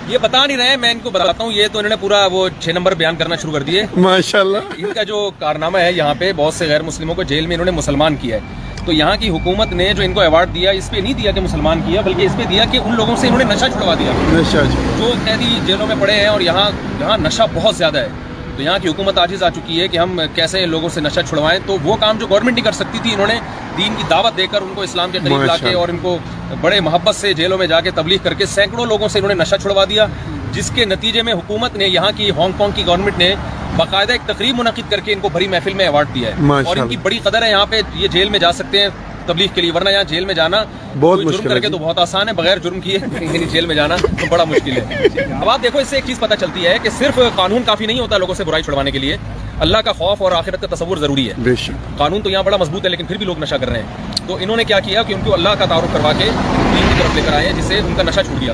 ये बता नहीं रहे, मैं इनको बताता हूँ। ये तो इन्होंने पूरा वो 6 नंबर बयान करना शुरू कर दिए। माशाल्लाह। इनका जो कारनामा है, यहाँ पे बहुत से गैर मुस्लिमों को जेल में इन्होंने मुसलमान किया है। तो यहाँ की हुकूमत ने जो इनको अवार्ड दिया, इस पे नहीं दिया कि मुसलमान किया, बल्कि इस पे दिया कि उन लोगों से इन्होंने नशा छुड़वा दिया जो कैदी जेलों में पड़े हैं। और यहाँ नशा बहुत ज्यादा है। तो यहाँ की हुकूमत आजिज आ चुकी है कि हम कैसे लोगों से नशा छुड़वाएं। तो वो काम जो गवर्नमेंट नहीं कर सकती थी, इन्होंने दीन की दावत देकर उनको इस्लाम के करीब लाके और इनको बड़े मोहब्बत से जेलों में जाके तबलीग करके सैकड़ों लोगों से इन्होंने नशा छुड़वा दिया। जिसके नतीजे में हुकूमत ने, यहाँ की हांगकांग की गवर्नमेंट ने बाकायदा एक तकरीब मुनक़िद करके इनको बड़ी महफिल में अवार्ड दिया है। और इनकी बड़ी कदर है। यहाँ पे ये जेल में जा सकते हैं तबलीग के लिए, वरना यहाँ जेल में जाना बहुत जुर्म करके तो बहुत आसान है, बगैर जुर्म किए यानी जेल में जाना तो बड़ा मुश्किल है। अब आप देखो, इससे एक चीज पता चलती है कि सिर्फ कानून काफी नहीं होता लोगों से बुराई छुड़वाने के लिए, अल्लाह का खौफ और आखिरत का तसव्वुर जरूरी है। कानून तो यहाँ बड़ा मजबूत है, लेकिन फिर भी लोग नशा कर रहे हैं। तो इन्होंने क्या किया कि उनको अल्लाह का तारुफ करवा के दीन की तरफ लेकर आए, जिससे उनका नशा छूट गया।